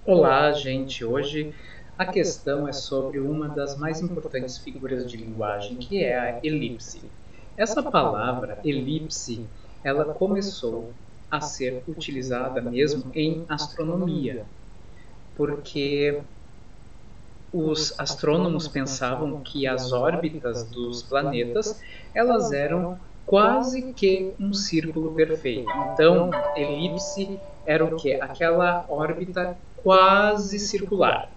Olá, gente! Hoje a questão é sobre uma das mais importantes figuras de linguagem, que é a elipse. Essa palavra, elipse, ela começou a ser utilizada mesmo em astronomia, porque os astrônomos pensavam que as órbitas dos planetas, elas eram quase que um círculo perfeito. Então, elipse era o quê? Aquela órbita quase circular.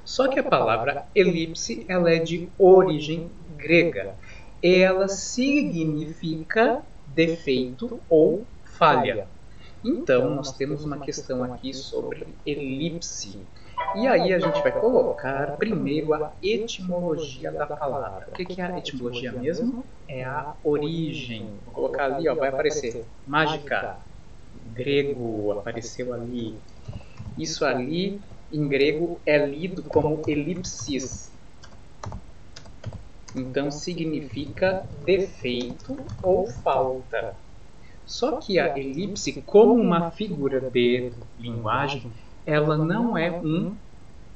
Só que a palavra elipse, ela é de origem grega. Ela significa defeito ou falha. Então, nós temos uma questão aqui sobre elipse. E aí a gente vai colocar primeiro a etimologia da palavra. O que é a etimologia mesmo? É a origem. Vou colocar ali, ó, vai aparecer mágica. Grego apareceu ali. Isso ali, em grego, é lido como elipsis. Então, significa defeito ou falta. Só que a elipse, como uma figura de linguagem, ela não é um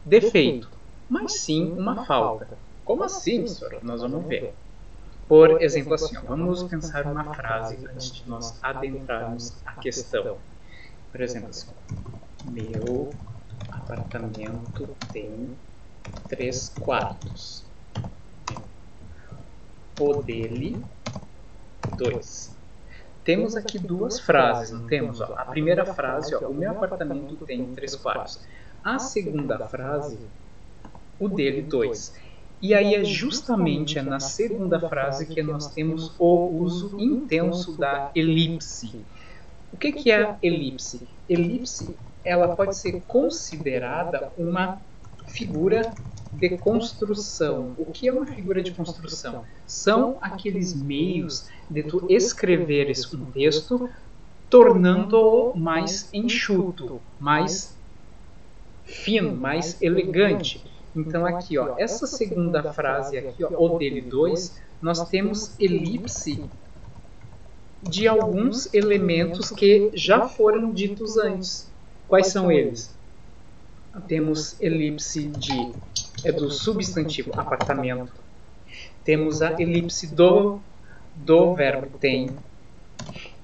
defeito, mas sim uma falta. Como assim, professor? Nós vamos ver. Por exemplo, assim, vamos pensar uma frase antes de nós adentrarmos a questão. Por exemplo, assim, meu apartamento tem 3 quartos. O dele, 2. Temos aqui duas frases, não temos? Ó, a primeira frase, ó, o meu apartamento tem 3 quartos. A segunda frase, o dele, 2. E aí é justamente na segunda frase que nós temos o uso intenso da elipse. O que é a elipse? Elipse, ela pode ser considerada uma figura de construção. O que é uma figura de construção? São aqueles meios de tu escreveres um texto tornando-o mais enxuto, mais fino, mais elegante. Então aqui, ó, essa segunda frase aqui, ó, o dele 2, nós temos elipse de alguns elementos que já foram ditos antes. Quais são eles? Temos elipse do substantivo apartamento. Temos a elipse do verbo tem.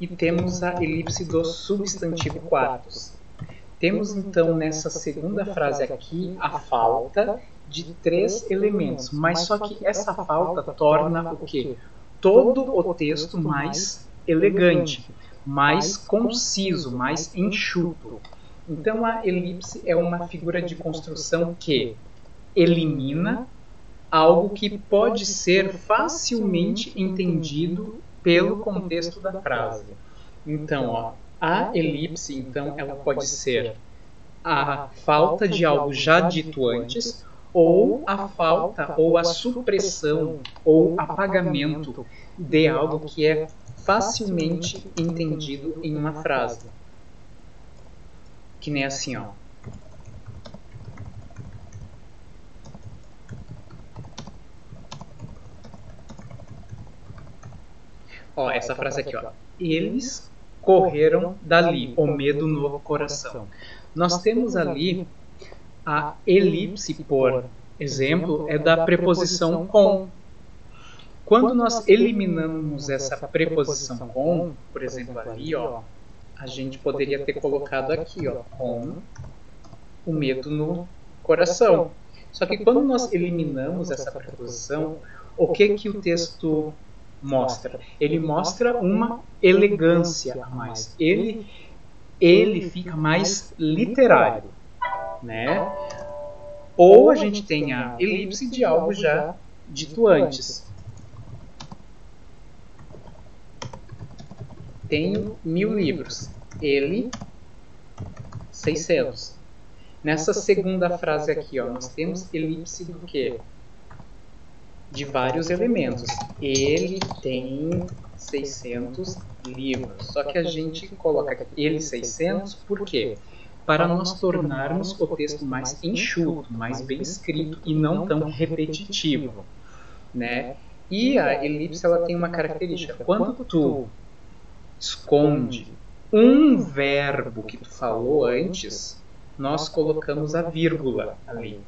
E temos a elipse do substantivo quartos. Temos então nessa segunda frase aqui a falta de 3 elementos. Mas só que essa falta torna o quê? Todo o texto mais elegante, mais conciso, mais enxuto. Então a elipse é uma figura de construção que elimina algo que pode ser facilmente entendido pelo contexto da frase. Então, ó, a elipse, então, ela pode ser a falta de algo já dito antes, ou a falta, ou a supressão, ou apagamento de algo que é facilmente entendido em uma frase. Que nem assim, ó. Ó, essa frase aqui, ó. Eles correram dali, o medo no coração. Nós temos ali a elipse, por exemplo, é da preposição com. Quando nós eliminamos essa preposição com, por exemplo, ali, ó, a gente poderia ter colocado aqui, ó, com o medo no coração. Só que quando nós eliminamos essa preposição, o que o texto mostra? Ele mostra uma elegância a mais. Ele fica mais literário, né? Ou a gente tem a elipse de algo já dito antes. Tenho 1000 livros. Ele, 600. Nessa segunda frase aqui, ó, nós temos elipse do quê? De vários elementos. Ele tem 600 livros. Só que a gente coloca aqui ele 600 por quê? Para nós tornarmos o texto mais enxuto, mais bem escrito e não tão repetitivo, né? E a elipse, ela tem uma característica. Quando tu esconde um verbo que tu falou antes, nós colocamos a vírgula ali.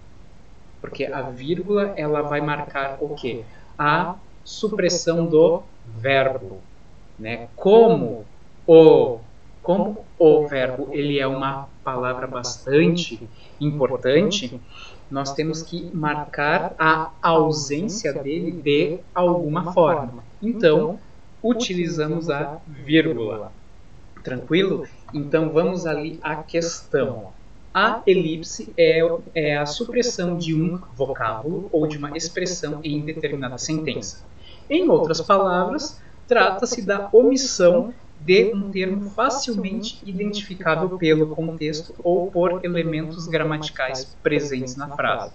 Porque a vírgula ela vai marcar o quê? A supressão do verbo. Né? Como o verbo ele é uma palavra bastante importante, nós temos que marcar a ausência dele de alguma forma. Então, utilizamos a vírgula. Tranquilo? Então, vamos ali à questão. A elipse é a supressão de um vocábulo ou de uma expressão em determinada sentença. Em outras palavras, trata-se da omissão de um termo facilmente identificável pelo contexto ou por elementos gramaticais presentes na frase.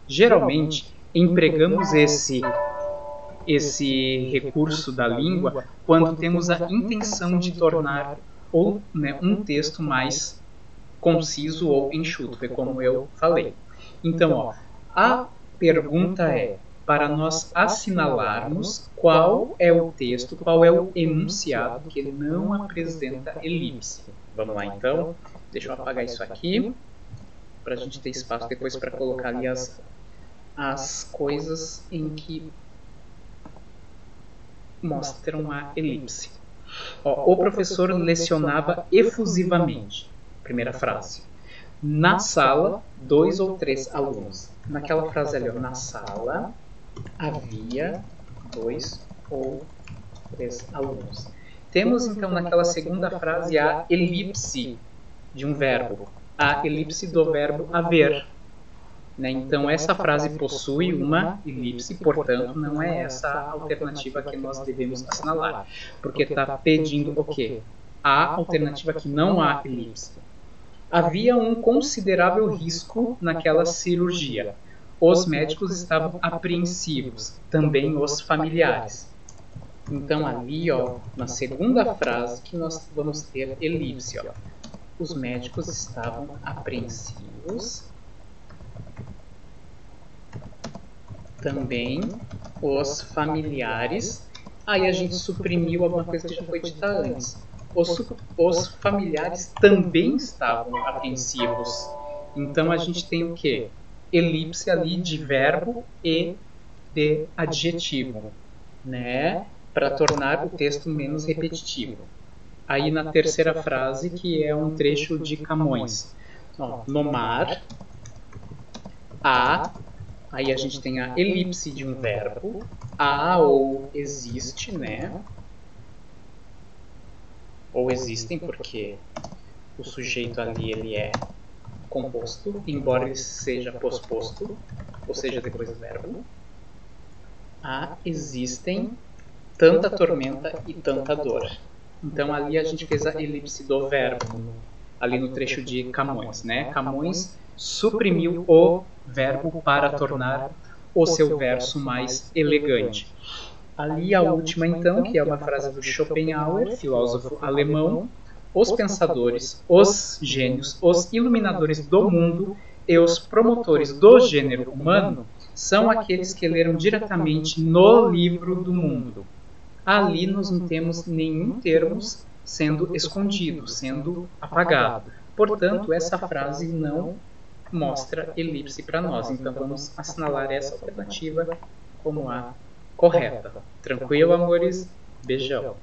Geralmente, empregamos esse recurso da língua quando temos a intenção de tornar um texto mais conciso ou enxuto, foi como eu falei. Então, a pergunta é para nós assinalarmos qual é o texto, qual é o enunciado que não apresenta elipse. Vamos lá, então. Deixa eu apagar isso aqui, para a gente ter espaço depois para colocar ali as coisas em que mostram a elipse. O professor lecionava efusivamente. Primeira frase. Na sala, 2 ou 3 alunos. Naquela frase ali, na sala, havia 2 ou 3 alunos. Temos então naquela segunda frase a elipse de um verbo. A elipse do verbo haver. Né? Então essa frase possui uma elipse, portanto não é essa a alternativa que nós devemos assinalar. Porque está pedindo o quê? A alternativa que não há elipse. Havia um considerável risco naquela cirurgia. Os médicos estavam apreensivos, também os familiares. Então ali, na segunda frase que nós vamos ter elipse. Os médicos estavam apreensivos, também os familiares. Aí a gente suprimiu alguma coisa que já foi dita antes. Os familiares também estavam apreensivos. Então a gente tem o quê? Elipse ali de verbo e de adjetivo, né? Para tornar o texto menos repetitivo. Aí na terceira frase, que é um trecho de Camões. No mar, aí a gente tem a elipse de um verbo, há ou existe, né? Ou existem, porque o sujeito ali ele é composto, embora ele seja posposto, ou seja, depois do verbo. Existem tanta tormenta e tanta dor. Então ali a gente fez a elipse do verbo, ali no trecho de Camões, né? Camões suprimiu o verbo para tornar o seu verso mais elegante. Ali a última, então, que é uma frase do Schopenhauer, filósofo alemão: os pensadores, os gênios, os iluminadores do mundo e os promotores do gênero humano são aqueles que leram diretamente no livro do mundo. Ali nós não temos nenhum termo sendo escondido, sendo apagado. Portanto, essa frase não mostra elipse para nós. Então vamos assinalar essa alternativa como a correta. Tranquilo, amores? Beijão.